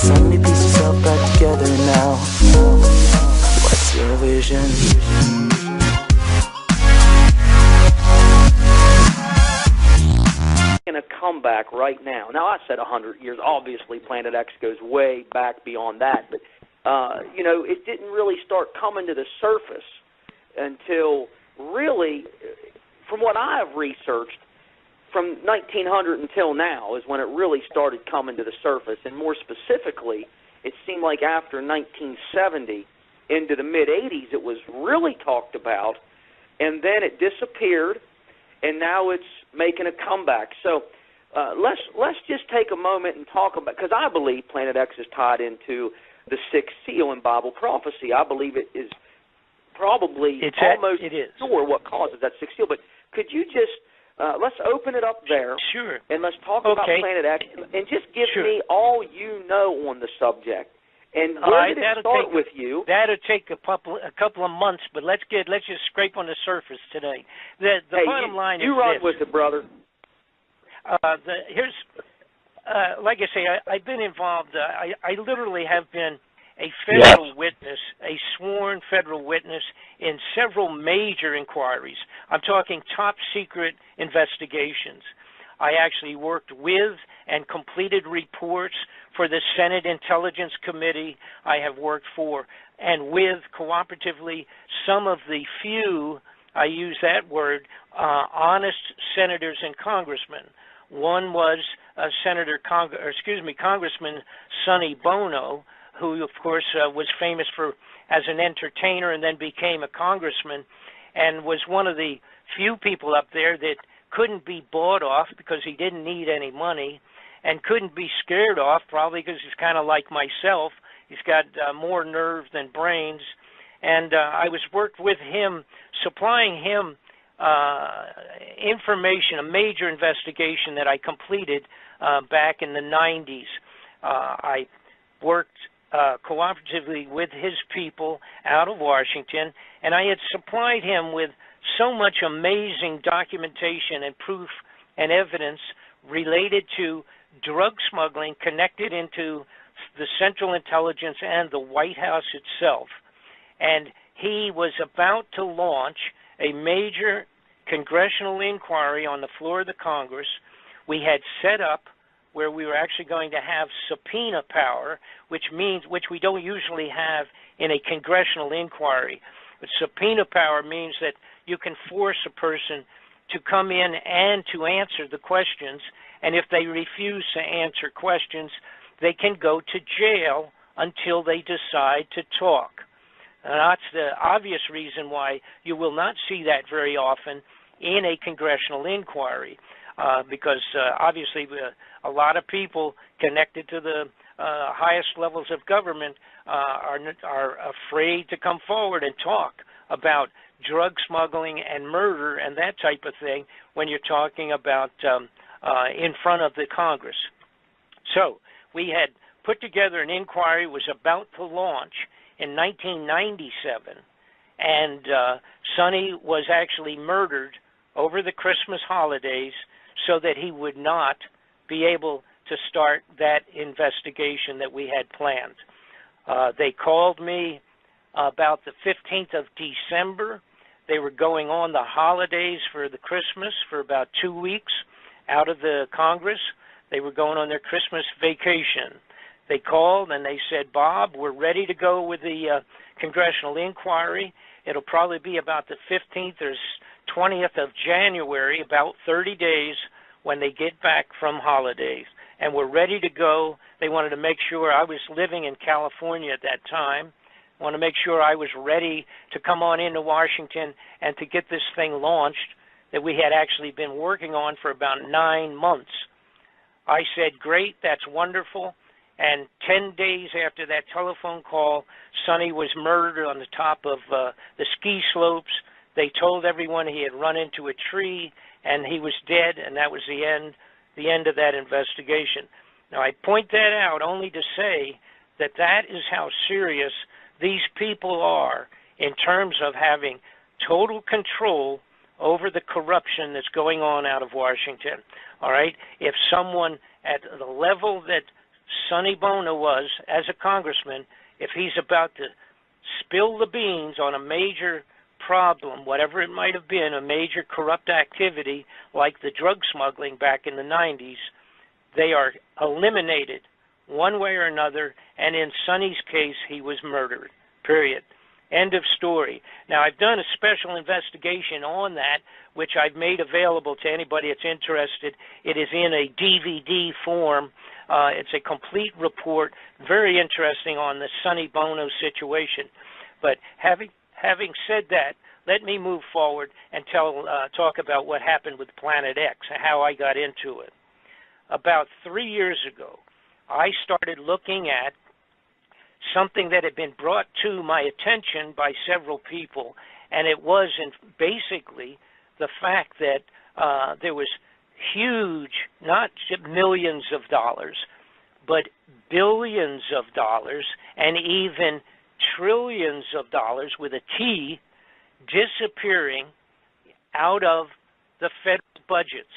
so many pieces held back together now. What's your vision? A comeback right now. Now, I said 100 years. Obviously, Planet X goes way back beyond that, but you know, it didn't really start coming to the surface until really, from what I've researched, from 1900 until now is when it really started coming to the surface. And more specifically, it seemed like after 1970 into the mid-'80s, it was really talked about, and then it disappeared, and now it's making a comeback. So let's just take a moment and talk about, because I believe Planet X is tied into the sixth seal in Bible prophecy. I believe it is probably almost sure what causes that sixth seal. But could you just let's open it up there, sure, and let's talk about Planet X, and just give me all you know on the subject. And where did it start with you? That'll take a couple of months, but let's just scrape on the surface today. The bottom line is you run with it, brother. Here's like I say, I've been involved. I literally have been a federal witness, a sworn federal witness in several major inquiries. I'm talking top secret investigations. I actually worked with and completed reports for the Senate Intelligence Committee. I have worked for and with cooperatively some of the few, I use that word, honest senators and congressmen. One was Congressman Sonny Bono, who, of course, was famous as an entertainer and then became a congressman, and was one of the few people up there that couldn't be bought off because he didn't need any money, and couldn't be scared off, probably because he's kind of like myself. He's got more nerve than brains. And I was worked with him, supplying him information, a major investigation that I completed back in the 90s. I worked cooperatively with his people out of Washington, and I had supplied him with so much amazing documentation and proof and evidence related to drug smuggling connected into the Central Intelligence and the White House itself. And he was about to launch a major congressional inquiry on the floor of the Congress. We had set up where we were actually going to have subpoena power, which we don't usually have in a congressional inquiry. But subpoena power means that you can force a person to come in and to answer the questions, and if they refuse to answer questions, they can go to jail until they decide to talk. And that's the obvious reason why you will not see that very often in a congressional inquiry, because obviously a lot of people connected to the highest levels of government are afraid to come forward and talk about drug smuggling and murder and that type of thing when you're talking about in front of the Congress. So we had put together an inquiry, was about to launch in 1997, and Sonny was actually murdered over the Christmas holidays so that he would not be able to start that investigation that we had planned. They called me about the 15th of December. They were going on the holidays for the Christmas for about 2 weeks out of the Congress. They were going on their Christmas vacation. They called and they said, Bob, we're ready to go with the congressional inquiry. It'll probably be about the 15th or 20th of January, about 30 days when they get back from holidays. And we're ready to go. They wanted to make sure I was living in California at that time. Want to make sure I was ready to come on into Washington and to get this thing launched that we had actually been working on for about 9 months. I said, great, that's wonderful. And 10 days after that telephone call, Sonny was murdered on the top of the ski slopes. They told everyone he had run into a tree and he was dead, and that was the end of that investigation. Now, I point that out only to say that that is how serious these people are in terms of having total control over the corruption that's going on out of Washington. All right? If someone at the level that Sonny Bono was as a congressman if he's about to spill the beans on a major problem, whatever it might have been, a major corrupt activity like the drug smuggling back in the 90s. They are eliminated one way or another, and in Sonny's case, he was murdered, period. End of story. Now, I've done a special investigation on that, which I've made available to anybody that's interested. It is in a DVD form. It's a complete report, very interesting on the Sonny Bono situation. But having said that, let me move forward and talk about what happened with Planet X and how I got into it. About 3 years ago, I started looking at something that had been brought to my attention by several people, and it was basically the fact that there was huge, not millions of dollars, but billions of dollars and even trillions of dollars with a T disappearing out of the federal budgets.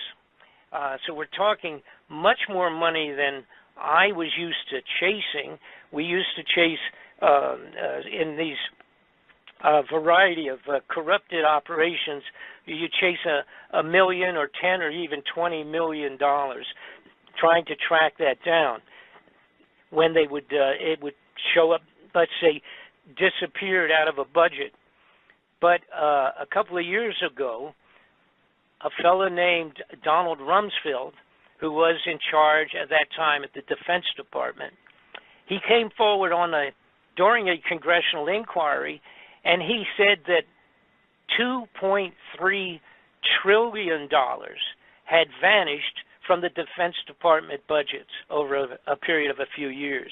So we're talking much more money than I was used to chasing. We used to chase in these variety of corrupted operations. You chase a million or 10 or even $20 million trying to track that down. When they would, it would show up, let's say, disappeared out of a budget. But a couple of years ago, a fellow named Donald Rumsfeld, who was in charge at that time at the Defense Department, he came forward during a congressional inquiry, and he said that $2.3 trillion had vanished from the Defense Department budgets over a period of a few years.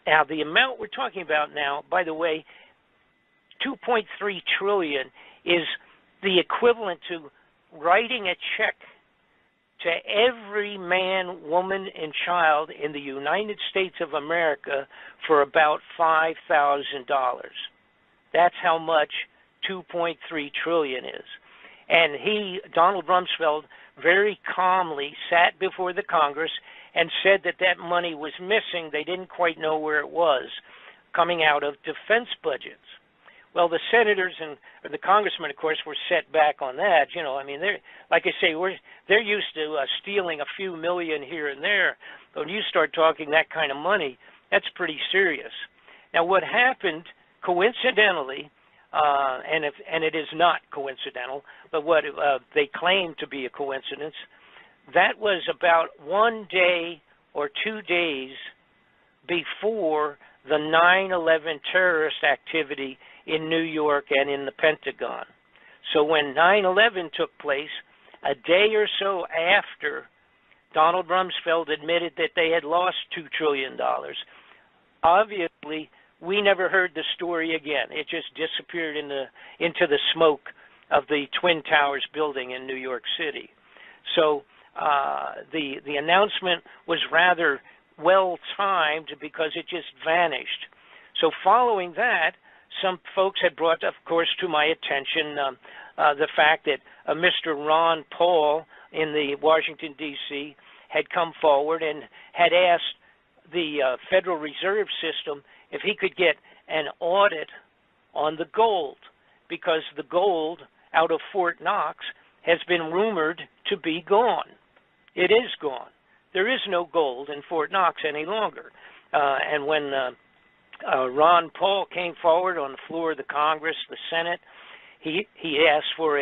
Now, the amount we're talking about now, by the way, 2.3 trillion is the equivalent to writing a check to every man, woman, and child in the United States of America for about $5,000. That's how much 2.3 trillion is. And Donald Rumsfeld, very calmly sat before the Congress and said that that money was missing. They didn't quite know where it was, coming out of defense budgets. Well, the senators and the congressmen, of course, were set back on that. You know, I mean, they're, like I say, they're used to stealing a few million here and there. But when you start talking that kind of money, that's pretty serious. Now, what happened, coincidentally, and it is not coincidental, but what they claim to be a coincidence, that was about 1 day or 2 days before the 9/11 terrorist activity in New York and in the Pentagon. So when 9/11 took place, a day or so after Donald Rumsfeld admitted that they had lost $2 trillion, obviously we never heard the story again. It just disappeared into the smoke of the Twin Towers building in New York City. So the announcement was rather well timed because it just vanished. So following that, some folks had brought, of course, to my attention the fact that Mr. Ron Paul in the Washington, D.C., had come forward and had asked the Federal Reserve System if he could get an audit on the gold, because the gold out of Fort Knox has been rumored to be gone. It is gone. There is no gold in Fort Knox any longer. And when Ron Paul came forward on the floor of the Congress, the Senate, he asked for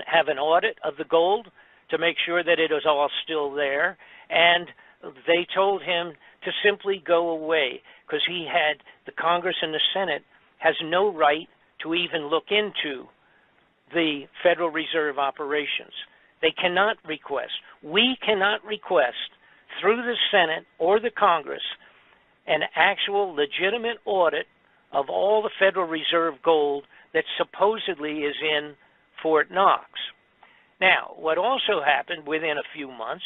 have an audit of the gold to make sure that it was all still there, and they told him to simply go away because the Congress and the Senate has no right to even look into the Federal Reserve operations. They cannot request. We cannot request through the Senate or the Congress an actual legitimate audit of all the Federal Reserve gold that supposedly is in Fort Knox. Now, what also happened within a few months,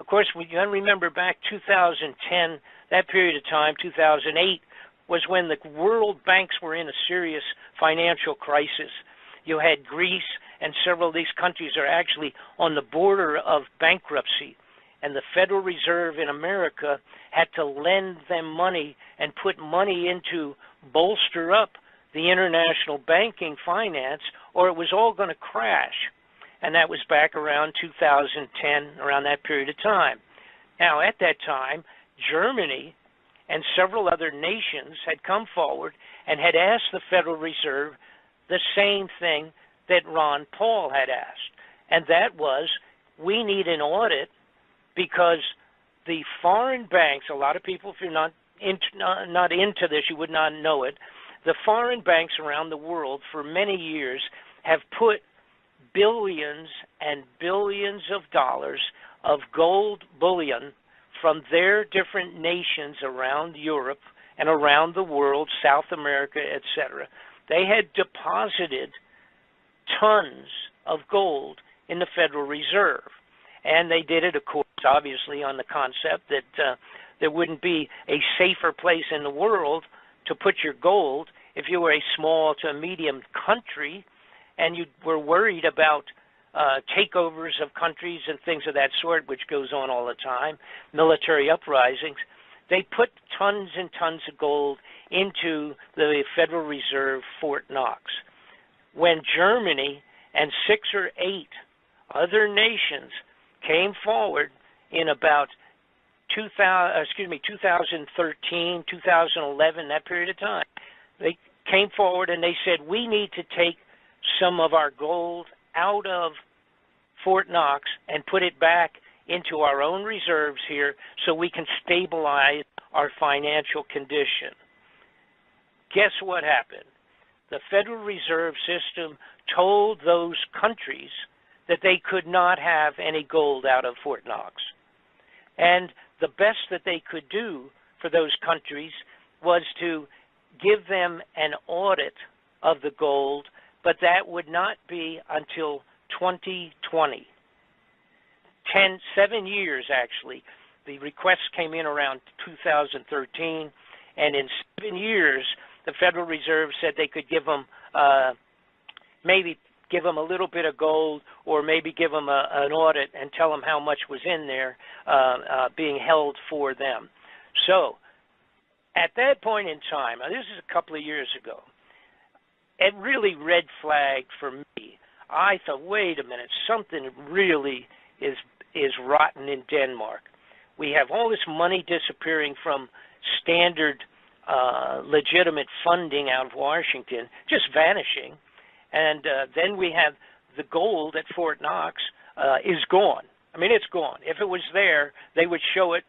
of course, we got to remember back 2010, that period of time, 2008, was when the world banks were in a serious financial crisis. You had Greece and several of these countries are actually on the border of bankruptcy. and the Federal Reserve in America had to lend them money and put money into bolster up the international banking finance, or it was all going to crash. And that was back around 2010, around that period of time. Now, at that time, Germany and several other nations had come forward and had asked the Federal Reserve the same thing that Ron Paul had asked, and that was, we need an audit because the foreign banks, a lot of people, if you're not into this, you would not know it, the foreign banks around the world for many years have put billions and billions of dollars of gold bullion from their different nations around Europe and around the world, South America, etc. They had deposited tons of gold in the Federal Reserve. And they did it, of course, obviously on the concept that there wouldn't be a safer place in the world to put your gold if you were a small to a medium country and you were worried about takeovers of countries and things of that sort, which goes on all the time, military uprisings. They put tons and tons of gold into the Federal Reserve Fort Knox. When Germany and 6 or 8 other nations came forward in about 2013, 2011, that period of time, they came forward and they said, we need to take some of our gold out of Fort Knox and put it back into our own reserves here so we can stabilize our financial condition. Guess what happened? The Federal Reserve System told those countries that they could not have any gold out of Fort Knox. And the best that they could do for those countries was to give them an audit of the gold, but that would not be until 2020. 7 years, actually. The requests came in around 2013, and in 7 years, the Federal Reserve said they could give them maybe give them a little bit of gold, or maybe give them an audit and tell them how much was in there being held for them. So at that point in time, now this is a couple of years ago, it really red flagged for me. I thought, wait a minute, something really is rotten in Denmark. We have all this money disappearing from standard legitimate funding out of Washington, just vanishing. And then we have the gold at Fort Knox is gone. I mean, it's gone. If it was there, they would show it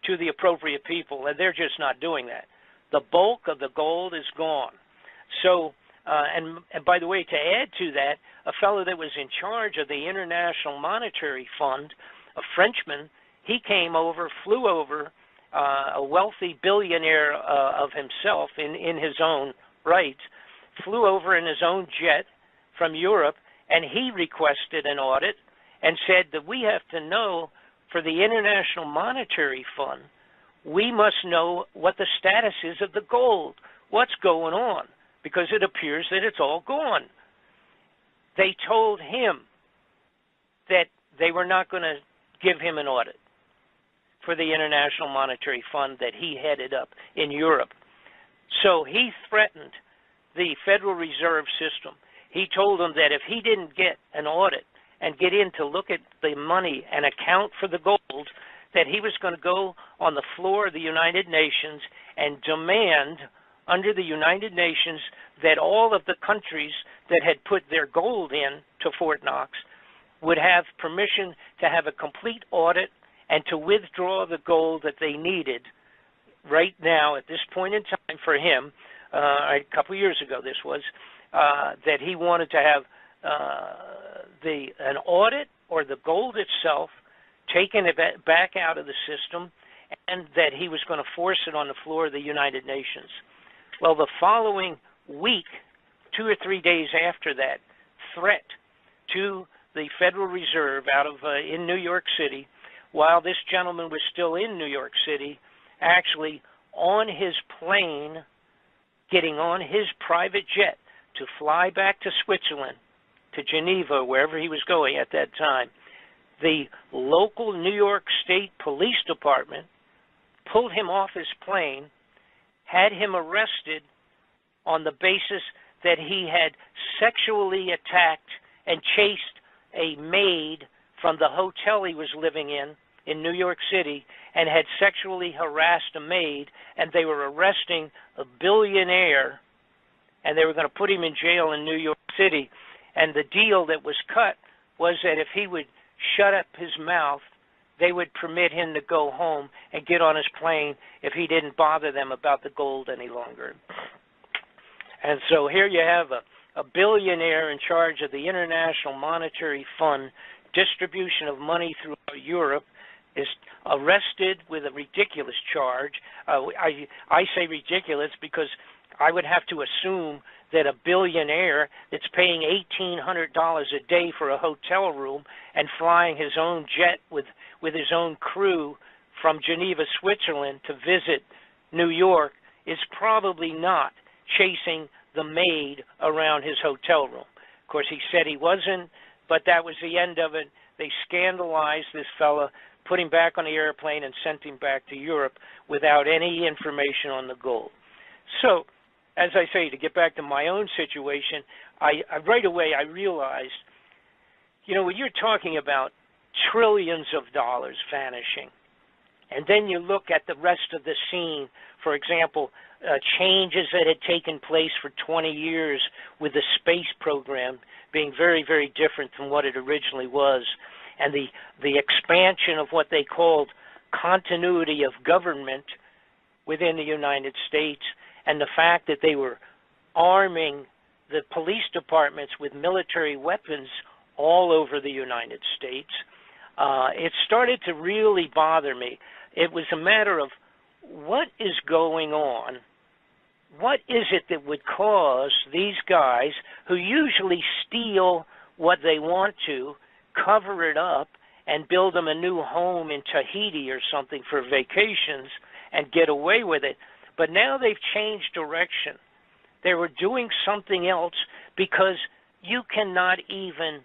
to the appropriate people, and they're just not doing that. The bulk of the gold is gone. So, and by the way, to add to that, a fellow that was in charge of the International Monetary Fund, a Frenchman, he came over, flew over, a wealthy billionaire of himself in his own right, flew over in his own jet from Europe, and he requested an audit and said that we have to know, for the International Monetary Fund, we must know what the status is of the gold, what's going on, because it appears that it's all gone. They told him that they were not going to give him an audit for the International Monetary Fund that he headed up in Europe. So he threatened the Federal Reserve System. He told them that if he didn't get an audit and get in to look at the money and account for the gold, that he was going to go on the floor of the United Nations and demand under the United Nations that all of the countries that had put their gold in to Fort Knox would have permission to have a complete audit and to withdraw the gold that they needed right now at this point in time for him. A couple years ago this was, that he wanted to have an audit or the gold itself taken back out of the system, and that he was going to force it on the floor of the United Nations. Well, the following week, 2 or 3 days after that threat to the Federal Reserve out of in New York City, while this gentleman was still in New York City, actually on his plane, getting on his private jet to fly back to Switzerland, to Geneva, wherever he was going at that time, the local New York State Police Department pulled him off his plane, had him arrested on the basis that he had sexually attacked and chased a maid from the hotel he was living in New York City, and had sexually harassed a maid, and they were arresting a billionaire, and they were going to put him in jail in New York City. And the deal that was cut was that if he would shut up his mouth, they would permit him to go home and get on his plane if he didn't bother them about the gold any longer. And so here you have a billionaire in charge of the International Monetary Fund, distribution of money throughout Europe, is arrested with a ridiculous charge. I say ridiculous because I would have to assume that a billionaire that's paying $1,800 a day for a hotel room and flying his own jet with his own crew from Geneva, Switzerland to visit New York is probably not chasing the maid around his hotel room. Of course, he said he wasn't, but that was the end of it. They scandalized this fella, put him back on the airplane, and sent him back to Europe without any information on the gold. So, as I say, to get back to my own situation, I right away I realized, when you're talking about trillions of dollars vanishing, and then you look at the rest of the scene, for example, changes that had taken place for 20 years with the space program being very, very different from what it originally was, and the expansion of what they called continuity of government within the United States, and the fact that they were arming the police departments with military weapons all over the United States, it started to really bother me. It was a matter of what is going on? What is it that would cause these guys, who usually steal what they want to, cover it up, and build them a new home in Tahiti or something for vacations and get away with it? But now they've changed direction. They were doing something else, because you cannot even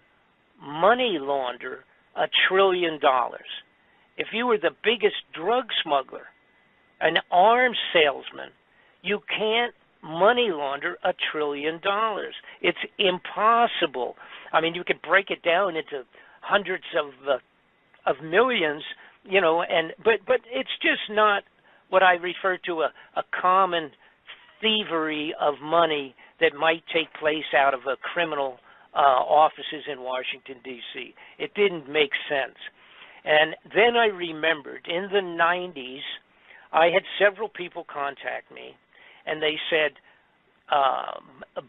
money launder $1 trillion. If you were the biggest drug smuggler, an arms salesman, you can't money launder $1 trillion. It's impossible. I mean, you could break it down into hundreds of millions, but it's just not what I refer to a common thievery of money that might take place out of a criminal offices in Washington, D.C. It didn't make sense. And then I remembered in the 90s, I had several people contact me, and they said,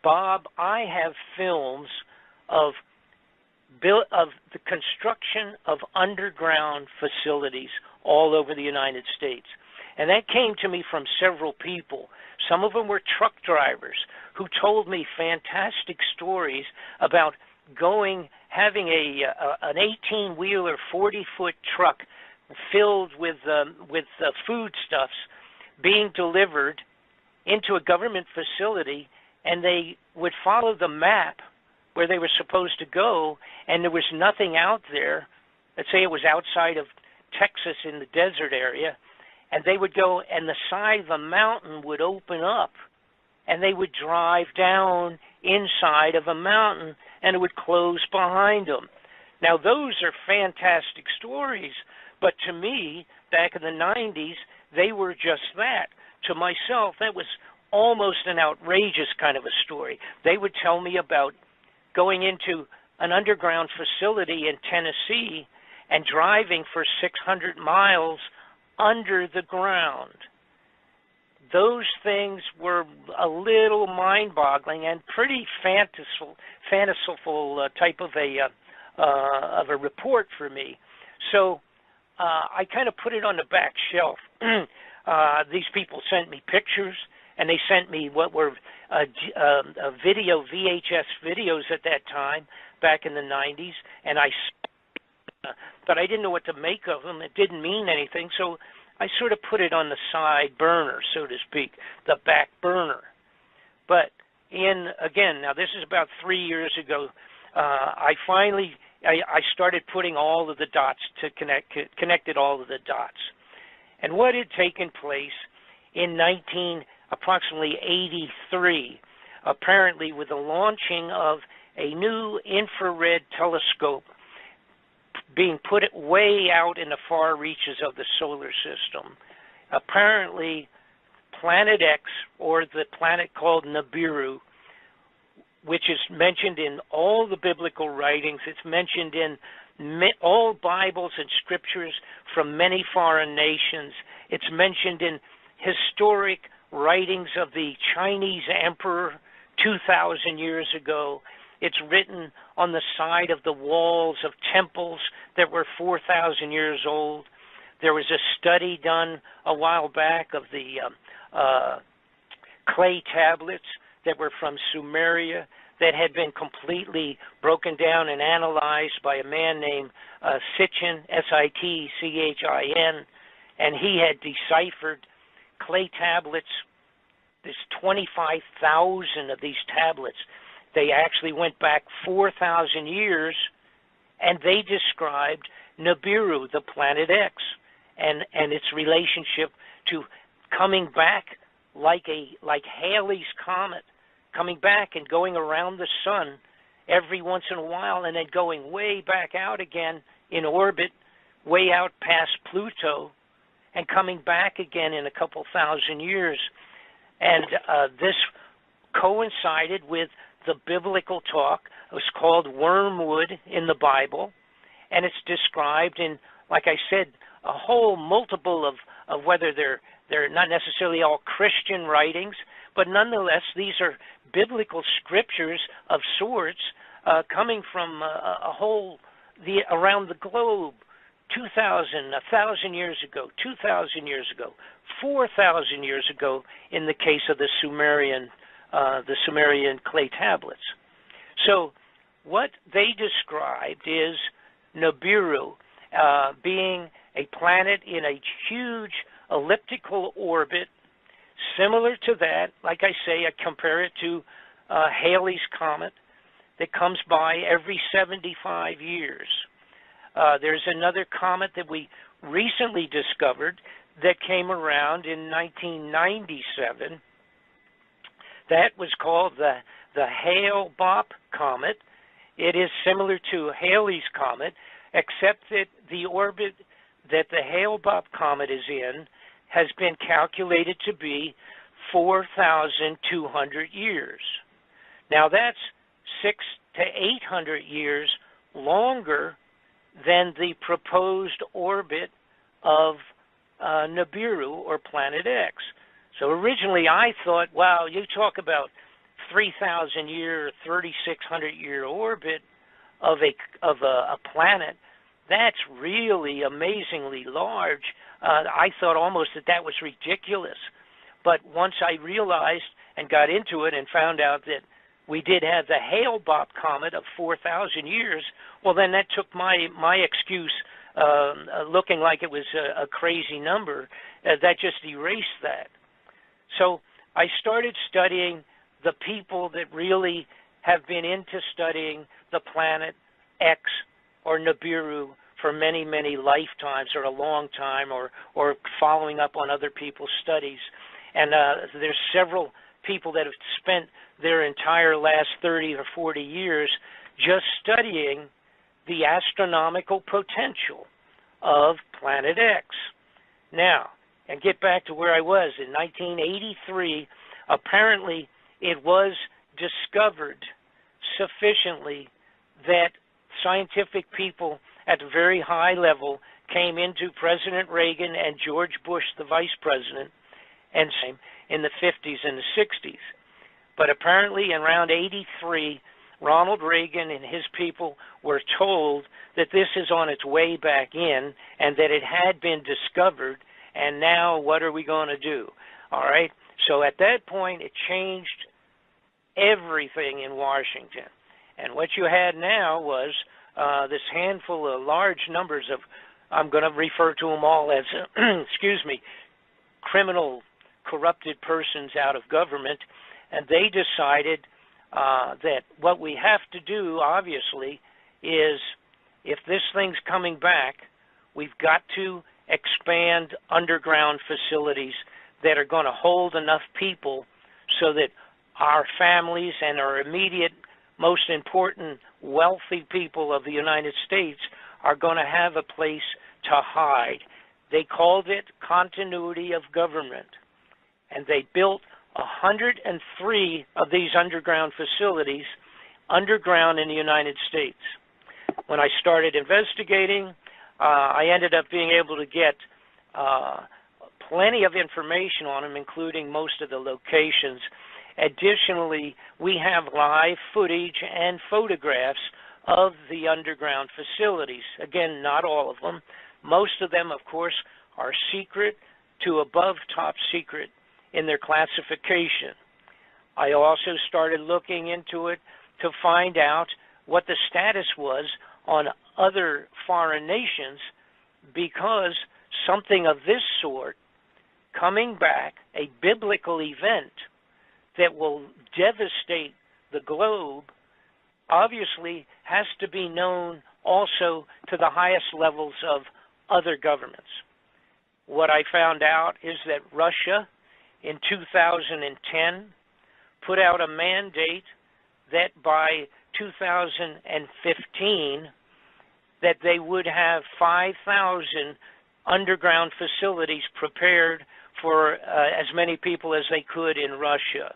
Bob, I have films of the construction of underground facilities all over the United States. And that came to me from several people. Some of them were truck drivers who told me fantastic stories about having an 18-wheeler, 40-foot truck filled with foodstuffs being delivered into a government facility, and they would follow the map where they were supposed to go, and there was nothing out there. Let's say it was outside of Texas in the desert area, and they would go, and the side of the mountain would open up, and they would drive down inside of a mountain, and it would close behind them. Now, those are fantastic stories, but to me, back in the 90s, they were just that. To myself, that was almost an outrageous kind of a story. They would tell me about going into an underground facility in Tennessee and driving for 600 miles under the ground. Those things were a little mind-boggling and pretty fanciful type of a report for me. So I kind of put it on the back shelf. These people sent me pictures, and they sent me what were video VHS videos at that time, back in the 90s, and but I didn't know what to make of them. It didn't mean anything, so I sort of put it on the side burner, so to speak, the back burner. But now this is about 3 years ago, I finally I started putting all of the dots to connected all of the dots. And what had taken place in approximately 83, apparently with the launching of a new infrared telescope being put way out in the far reaches of the solar system. Apparently, Planet X, or the planet called Nibiru, which is mentioned in all the biblical writings, it's mentioned in all Bibles and scriptures from many foreign nations. It's mentioned in historic writings of the Chinese emperor 2,000 years ago. It's written on the side of the walls of temples that were 4,000 years old. There was a study done a while back of the clay tablets that were from Sumeria that had been completely broken down and analyzed by a man named Sitchin, S-I-T-C-H-I-N, and he had deciphered clay tablets. There's 25,000 of these tablets. They actually went back 4,000 years, and they described Nibiru, the planet X, and its relationship to coming back like Halley's Comet, coming back and going around the sun every once in a while and then going way back out again in orbit, way out past Pluto, and coming back again in a couple thousand years. And this coincided with the biblical talk. It was called wormwood in the Bible, and it's described in, like I said, a whole multiple of whether they're not necessarily all Christian writings, but nonetheless these are biblical scriptures of sorts coming from around the globe. 2,000, 1,000 years ago, 2,000 years ago, 4,000 years ago in the case of the Sumerian clay tablets. So what they described is Nibiru being a planet in a huge elliptical orbit, similar to that. Like I say, I compare it to Halley's Comet that comes by every 75 years. There's another comet that we recently discovered that came around in 1997. That was called the Hale-Bopp Comet. It is similar to Halley's Comet, except that the orbit that the Hale-Bopp Comet is in has been calculated to be 4,200 years. Now that's 600 to 800 years longer than the proposed orbit of Nibiru, or Planet X. So originally I thought, wow, you talk about 3,000 year, 3,600 year orbit of a planet. That's really amazingly large. I thought almost that was ridiculous. But once I realized and got into it and found out that we did have the Hale-Bopp Comet of 4,000 years, well, then that took my excuse, looking like it was a crazy number, that just erased that. So I started studying the people that really have been into studying the planet X or Nibiru for many, many lifetimes, or a long time, or following up on other people's studies. And there's several people that have spent their entire last 30 or 40 years just studying the astronomical potential of Planet X. Now, and get back to where I was. In 1983, apparently it was discovered sufficiently that scientific people at a very high level came into President Reagan and George Bush, the vice president, and in the 50s and the 60s. But apparently in around 83, Ronald Reagan and his people were told that this is on its way back in and that it had been discovered, and now what are we going to do? All right? So at that point, it changed everything in Washington. And what you had now was this handful of large numbers of, I'm going to refer to them all as, excuse me, criminal, corrupted persons out of government, and they decided that what we have to do, obviously, is if this thing's coming back, we've got to expand underground facilities that are going to hold enough people so that our families and our immediate, most important, wealthy people of the United States are going to have a place to hide. They called it continuity of government, and they built 103 of these underground facilities underground in the United States. When I started investigating, I ended up being able to get plenty of information on them, including most of the locations. Additionally, we have live footage and photographs of the underground facilities. Again, not all of them. Most of them, of course, are secret to above top secret in their classification. I also started looking into it to find out what the status was on other foreign nations, because something of this sort, coming back, a biblical event that will devastate the globe, obviously has to be known also to the highest levels of other governments. What I found out is that Russia in 2010 put out a mandate that by 2015 that they would have 5,000 underground facilities prepared for as many people as they could in Russia.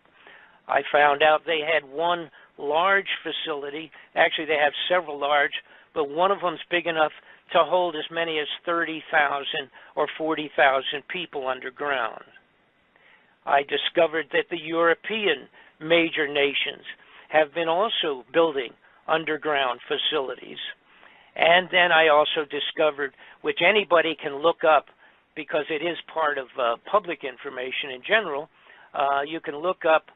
I found out they had one large facility. Actually, they have several large, but one of them's big enough to hold as many as 30,000 or 40,000 people underground. I discovered that the European major nations have been also building underground facilities. And then I also discovered, which anybody can look up because it is part of public information in general, you can look up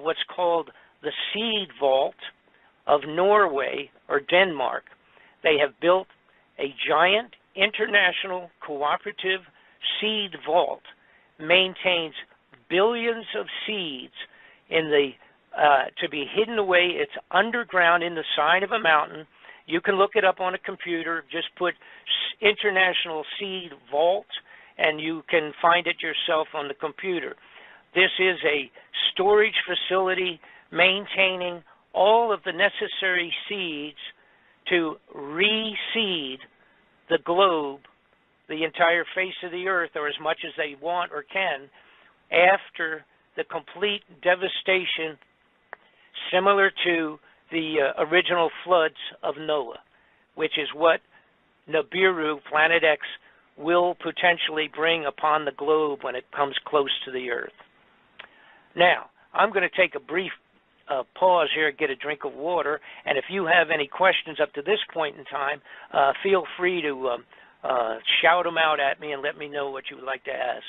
what's called the Seed Vault of Norway or Denmark. They have built a giant international cooperative seed vault, maintains billions of seeds in the to be hidden away. It's underground in the side of a mountain. You can look it up on a computer. Just put International Seed Vault, and you can find it yourself on the computer. This is a storage facility maintaining all of the necessary seeds to reseed the globe, the entire face of the earth, or as much as they want or can, after the complete devastation similar to the original floods of Noah, which is what Nibiru, Planet X, will potentially bring upon the globe when it comes close to the earth. Now, I'm going to take a brief pause here, get a drink of water, and if you have any questions up to this point in time, feel free to shout them out at me and let me know what you would like to ask.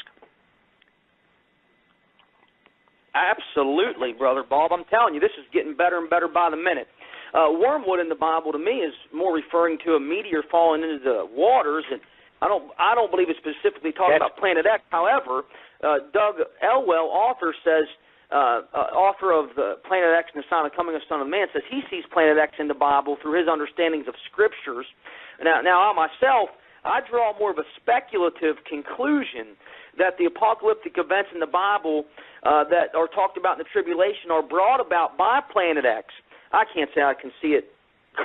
Absolutely, Brother Bob. I'm telling you, this is getting better and better by the minute. Wormwood in the Bible, to me, is more referring to a meteor falling into the waters, and I don't believe it's specifically talking about Planet X. However, Doug Elwell, author, says, author of the Planet X and the Sign of Coming of Son of Man, says he sees Planet X in the Bible through his understandings of Scriptures. Now I myself, I draw more of a speculative conclusion that the apocalyptic events in the Bible that are talked about in the tribulation are brought about by Planet X. I can't say I can see it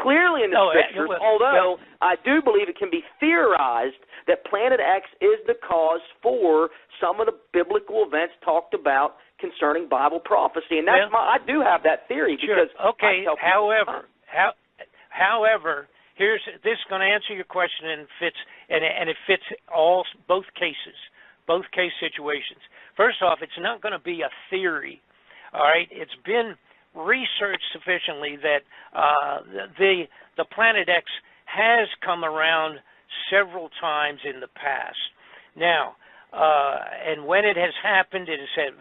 clearly in the Scriptures, although I do believe it can be theorized that Planet X is the cause for some of the biblical events talked about concerning Bible prophecy, and that's I do have that theory because However, this is going to answer your question and it fits both case situations. First off, it's not going to be a theory. All right, it's been researched sufficiently that the Planet X has come around several times in the past. Now, and when it has happened, it has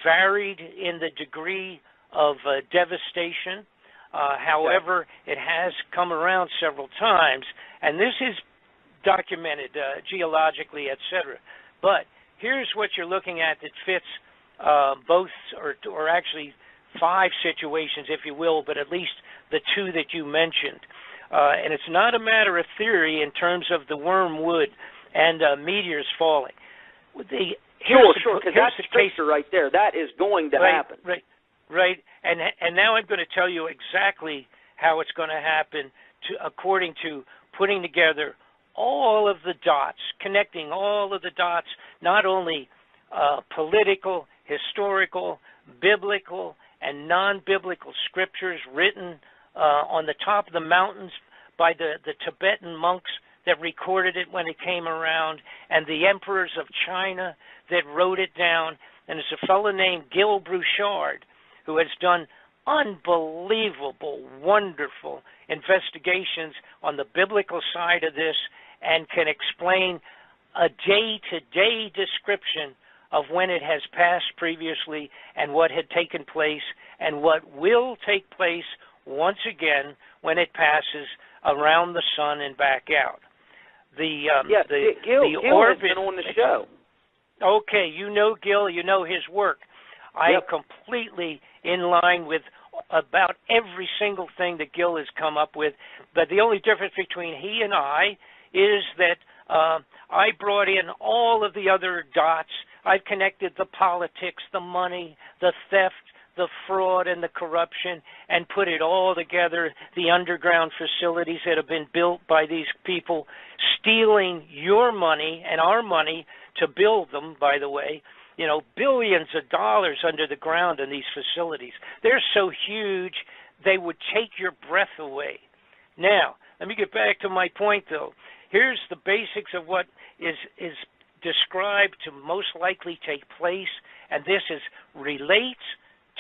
varied in the degree of devastation. However, it has come around several times, and this is documented geologically, etc. But here's what you're looking at that fits both, or actually 5 situations, if you will, but at least the 2 that you mentioned. And it's not a matter of theory in terms of the wormwood and meteors falling. Sure, because that's scripture right there. That is going to happen. Right. And now I'm going to tell you exactly how it's going to happen according to putting together all of the dots, connecting all of the dots, not only political, historical, biblical, and non-biblical scriptures written on the top of the mountains by the Tibetan monks that recorded it when it came around, and the emperors of China that wrote it down. And it's a fellow named Gil Brouchard who has done unbelievable, wonderful investigations on the biblical side of this and can explain a day-to-day description of when it has passed previously and what had taken place and what will take place once again when it passes around the sun and back out. Gil has been on the show. Okay, you know Gil, you know his work. I am completely in line with about every single thing that Gil has come up with, but the only difference between he and I is that I brought in all of the other dots. I've connected the politics, the money, the theft, the fraud, and the corruption, and put it all together, the underground facilities that have been built by these people, stealing your money and our money to build them, by the way. You know, billions of dollars under the ground in these facilities. They're so huge, they would take your breath away. Now, let me get back to my point, though. Here's the basics of what is described to most likely take place, and this relates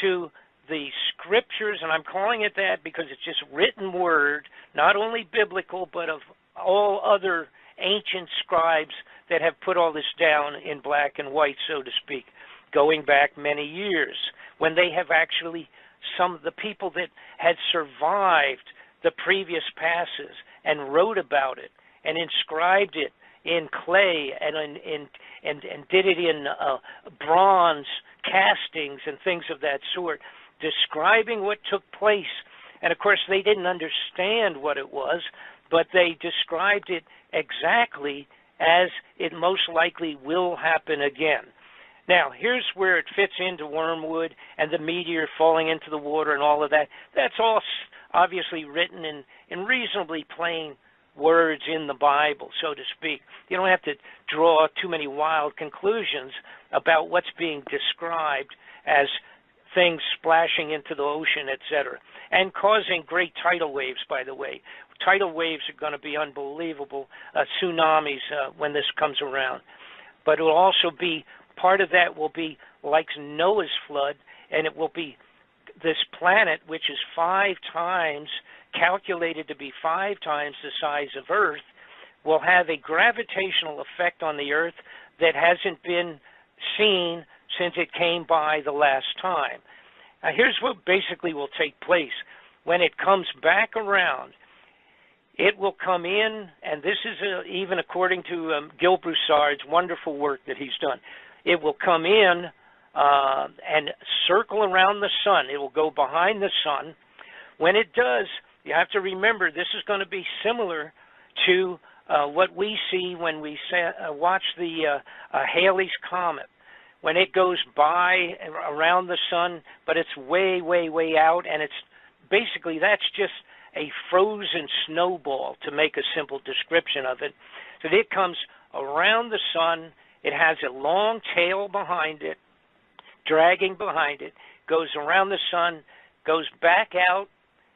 to the scriptures, and I'm calling it that because it's just written word, not only biblical, but of all other ancient scribes that have put all this down in black and white, so to speak, going back many years, when they have actually, some of the people that had survived the previous passes and wrote about it and inscribed it in clay and did it in bronze castings and things of that sort, describing what took place. And of course, they didn't understand what it was, but they described it exactly as it most likely will happen again. Now, here's where it fits into wormwood and the meteor falling into the water and all of that. That's all obviously written in reasonably plain words in the Bible, so to speak. You don't have to draw too many wild conclusions about what's being described as things splashing into the ocean, etc., and causing great tidal waves, by the way. Tidal waves are going to be unbelievable, tsunamis when this comes around. But it will also be, part of that will be like Noah's flood, and it will be this planet, which is calculated to be 5 times the size of Earth, will have a gravitational effect on the Earth that hasn't been seen since it came by the last time. Now, here's what basically will take place. When it comes back around, it will come in, and this is even according to Gil Brouchard's wonderful work that he's done. It will come in and circle around the sun. It will go behind the sun. When it does, you have to remember this is going to be similar to what we see when we watch the Halley's Comet. When it goes by around the sun, but it's way, way, way out, and it's basically that's just a frozen snowball, to make a simple description of it. So it comes around the sun. It has a long tail behind it, dragging behind it, goes around the sun, goes back out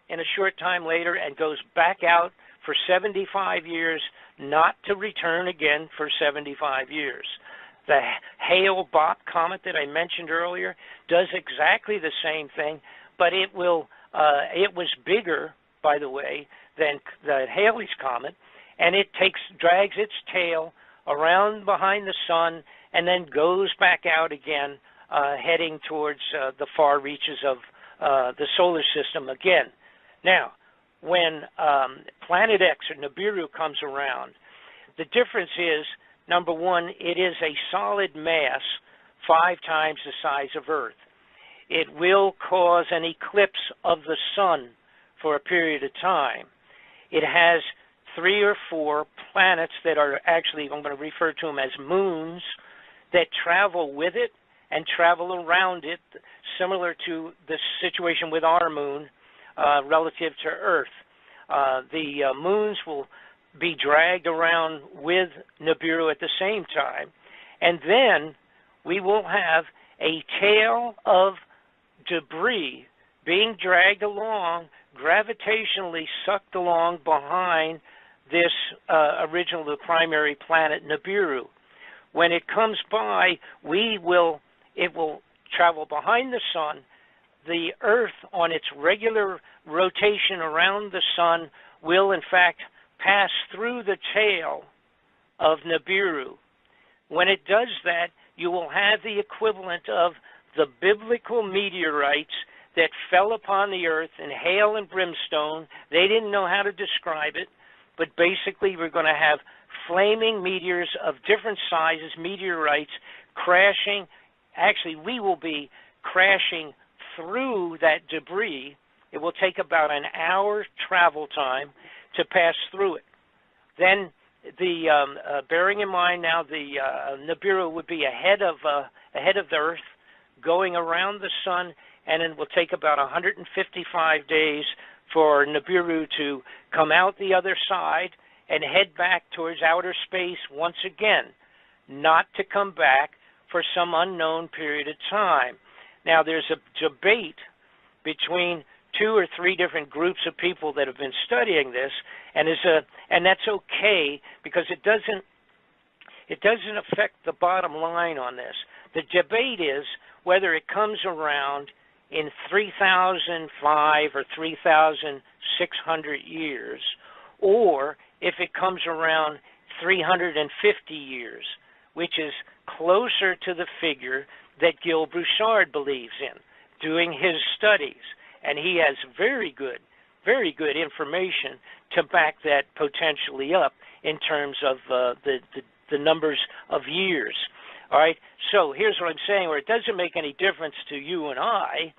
in a short time later, and goes back out for 75 years, not to return again for 75 years. The Hale-Bopp comet that I mentioned earlier does exactly the same thing, but it was bigger, by the way, than the Halley's Comet, and it drags its tail around behind the sun and then goes back out again, heading towards the far reaches of the solar system again. Now, when Planet X or Nibiru comes around, the difference is, number one, it is a solid mass 5 times the size of Earth. It will cause an eclipse of the sun for a period of time. it has 3 or 4 planets that are actually, I'm going to refer to them as moons, that travel with it and travel around it, similar to the situation with our moon relative to Earth. The moons will be dragged around with Nibiru at the same time, and then we will have a tail of debris being dragged along, gravitationally sucked along behind this the primary planet Nibiru. When it comes by, it will travel behind the sun. The Earth, on its regular rotation around the sun, will in fact pass through the tail of Nibiru. When it does that, you will have the equivalent of the biblical meteorites that fell upon the earth in hail and brimstone. They didn't know how to describe it, but basically we're going to have flaming meteors of different sizes, meteorites, crashing. Actually, we will be crashing through that debris. It will take about an hour travel time to pass through it. Then, bearing in mind now, the Nibiru would be ahead of the Earth, going around the sun, and it will take about 155 days for Nibiru to come out the other side and head back towards outer space once again, not to come back for some unknown period of time. Now, there's a debate between 2 or 3 different groups of people that have been studying this, and that's okay, because it doesn't affect the bottom line on this. The debate is whether it comes around in 3,005 or 3,600 years, or if it comes around 350 years, which is closer to the figure that Gil Broussard believes in, doing his studies. And he has very good information to back that potentially up in terms of the numbers of years. All right, so here's what I'm saying, where it doesn't make any difference to you and I.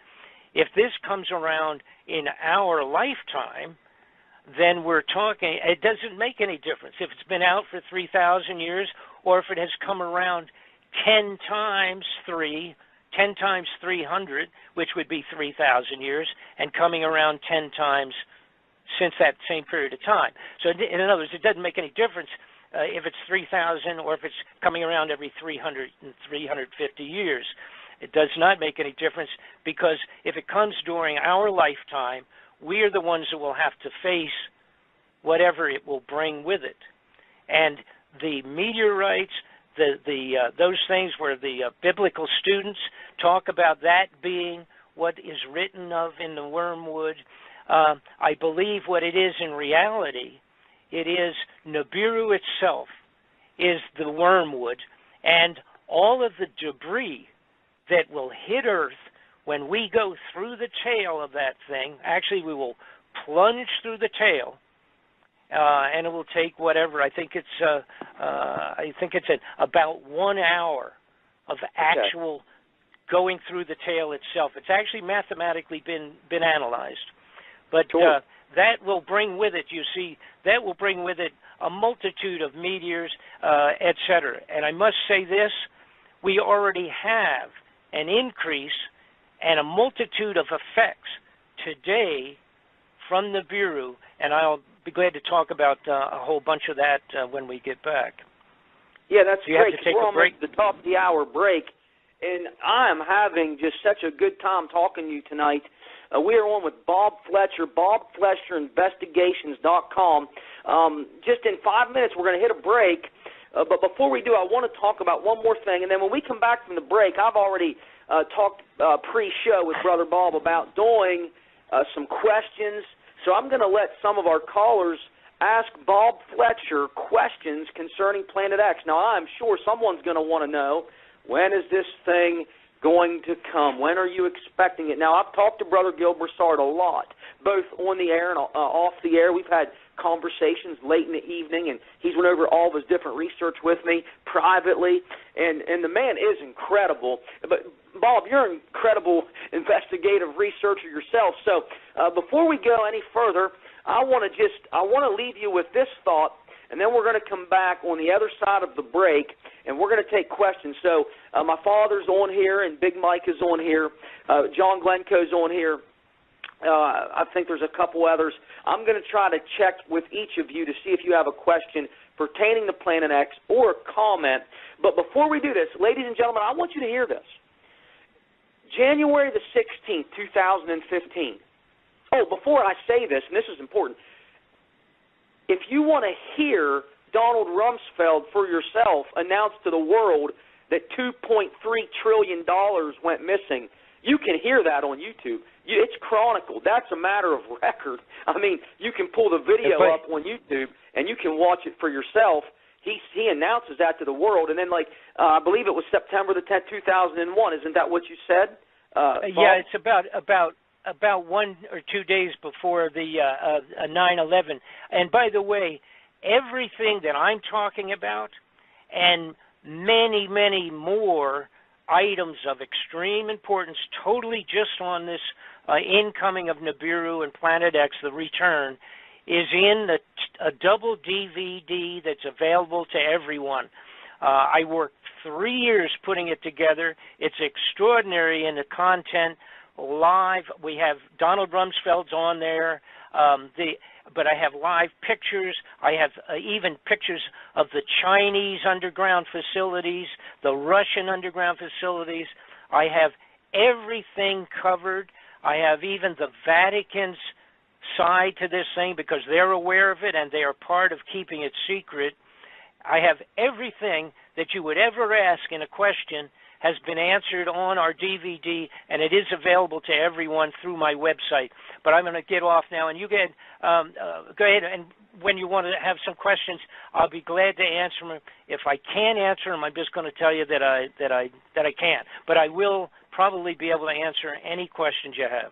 If this comes around in our lifetime, then we're talking, it doesn't make any difference if it's been out for 3,000 years or if it has come around 10 times 3, 10 times 300, which would be 3,000 years, and coming around 10 times since that same period of time. So in other words, it doesn't make any difference if it's 3,000 or if it's coming around every 300 and 350 years. It does not make any difference, because if it comes during our lifetime, we are the ones that will have to face whatever it will bring with it. And the meteorites, those things where the biblical students talk about that being what is written of in the wormwood, I believe what it is in reality, it is Nibiru itself is the wormwood, and all of the debris that will hit Earth when we go through the tail of that thing. Actually, we will plunge through the tail, and it will take whatever. I think it's about 1 hour of actual going through the tail itself. It's actually mathematically been analyzed, but that will bring with it. You see, that will bring with it a multitude of meteors, etc. And I must say this: we already have an increase and a multitude of effects today from Nibiru, and I'll be glad to talk about a whole bunch of that when we get back. Yeah, that's so great. We're almost at the top of the hour break, and I'm having just such a good time talking to you tonight. We are on with Bob Fletcher, BobFletcherInvestigations.com. Just in 5 minutes, we're going to hit a break. But before we do, I want to talk about one more thing. And then when we come back from the break, I've already talked pre-show with Brother Bob about doing some questions. So I'm going to let some of our callers ask Bob Fletcher questions concerning Planet X. Now, I'm sure someone's going to want to know, when is this thing going to come? When are you expecting it? Now, I've talked to Brother Gil Broussard a lot, both on the air and off the air. We've had conversations late in the evening, and he's went over all of his different research with me privately, and the man is incredible. But, Bob, you're an incredible investigative researcher yourself. So before we go any further, I want to leave you with this thought, and then we're going to come back on the other side of the break, and we're going to take questions. So my father's on here, and Big Mike is on here. John Glencoe's on here. I think there's a couple others. I'm going to try to check with each of you to see if you have a question pertaining to Planet X or a comment. But before we do this, ladies and gentlemen, I want you to hear this. January the 16th, 2015. Oh, before I say this, and this is important, if you want to hear Donald Rumsfeld for yourself announce to the world that $2.3 trillion went missing, you can hear that on YouTube. It's chronicled. That's a matter of record. I mean, you can pull the video up on YouTube, and you can watch it for yourself. He announces that to the world, and then, I believe it was September the 10th, 2001. Isn't that what you said? Yeah, it's about 1 or 2 days before the 9/11. And by the way, everything that I'm talking about and many, many more items of extreme importance, totally just on this incoming of Nibiru and Planet X, the return, is in a double DVD that's available to everyone. I worked 3 years putting it together. It's extraordinary in the content. Live, we have Donald Rumsfeld's on there, but I have live pictures. I have even pictures of the Chinese underground facilities, the Russian underground facilities. I have everything covered. I have even the Vatican's side to this thing because they're aware of it and they are part of keeping it secret. I have everything that you would ever ask in a question has been answered on our DVD, and it is available to everyone through my website. But I'm going to get off now, and you go ahead, and when you want to have some questions, I'll be glad to answer them. If I can't answer them, I'm just going to tell you that I can't. But I will probably be able to answer any questions you have.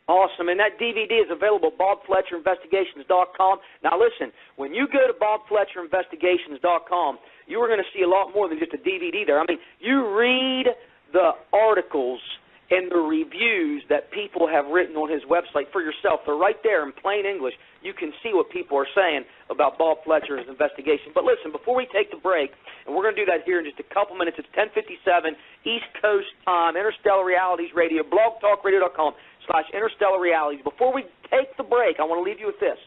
Awesome, and that DVD is available at BobFletcherInvestigations.com. Now listen, when you go to BobFletcherInvestigations.com, you are going to see a lot more than just a DVD there. I mean, you read the articles and the reviews that people have written on his website for yourself. They're right there in plain English. You can see what people are saying about Bob Fletcher's investigation. But listen, before we take the break, and we're going to do that here in just a couple minutes, it's 10:57 East Coast time, Interstellar Realities Radio, blogtalkradio.com/Interstellar Realities. Before we take the break, I want to leave you with this.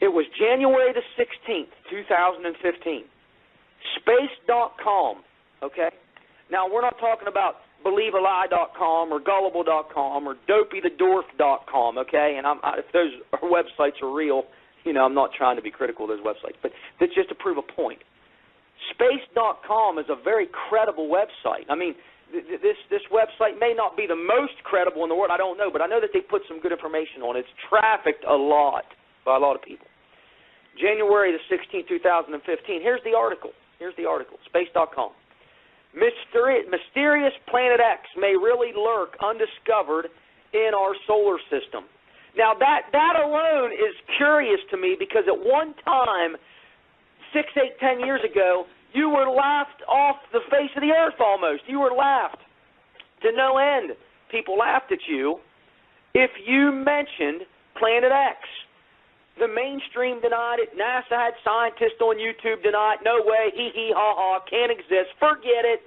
It was January the 16th, 2015. Space.com, okay? Now, we're not talking about BelieveAlie.com or Gullible.com or DopeyTheDwarf.com, okay? And if those websites are real, I'm not trying to be critical of those websites, but that's just to prove a point. Space.com is a very credible website. I mean, this website may not be the most credible in the world, I don't know, but I know that they put some good information on it. It's trafficked a lot by a lot of people. January the 16th, 2015. Here's the article. Space.com. Mysterious Planet X may really lurk undiscovered in our solar system. Now, that alone is curious to me because at one time, 6, 8, 10 years ago, you were laughed off the face of the earth almost. You were laughed to no end. People laughed at you if you mentioned Planet X. The mainstream denied it. NASA had scientists on YouTube deny it. No way, hee, ha, ha, can't exist. Forget it.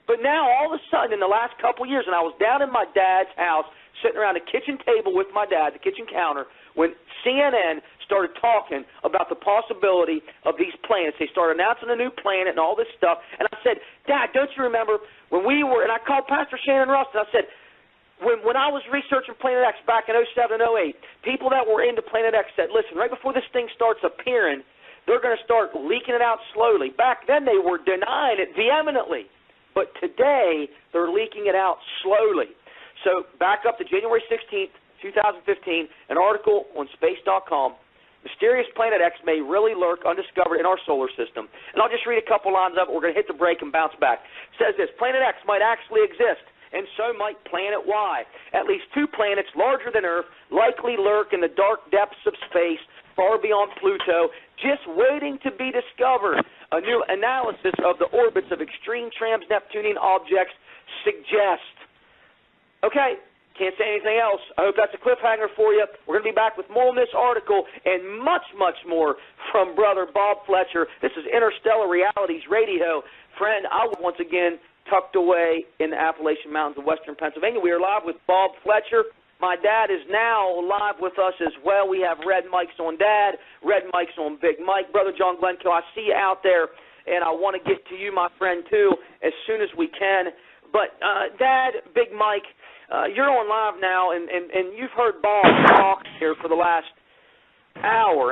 But now, all of a sudden, in the last couple of years, and I was down in my dad's house, sitting around the kitchen table with my dad, the kitchen counter, when CNN started talking about the possibility of these planets. They started announcing a new planet and all this stuff. And I said, Dad, don't you remember when we were, and I called Pastor Shannon Russ, and I said, when I was researching Planet X back in 07 and 08, people that were into Planet X said, listen, right before this thing starts appearing, they're going to start leaking it out slowly. Back then, they were denying it vehemently. But today, they're leaking it out slowly. So back up to January 16th, 2015, an article on Space.com. Mysterious Planet X may really lurk undiscovered in our solar system. And I'll just read a couple lines of it. We're going to hit the break and bounce back. It says this, Planet X might actually exist, and so might Planet Y. At least 2 planets larger than Earth likely lurk in the dark depths of space far beyond Pluto, just waiting to be discovered. A new analysis of the orbits of extreme trans-Neptunian objects suggests. Okay, Can't say anything else. I hope that's a cliffhanger for you. We're going to be back with more on this article and much, much more from Brother Bob Fletcher. This is Interstellar Realities Radio. Friend, I was once again tucked away in the Appalachian Mountains of western Pennsylvania. We are live with Bob Fletcher. My dad is now live with us as well. We have red mics on Dad, red mics on Big Mike. Brother John Glencoe, I see you out there, and I want to get to you, my friend, too, as soon as we can. But, Dad, Big Mike, you're on live now, and you've heard Bob talk here for the last hour.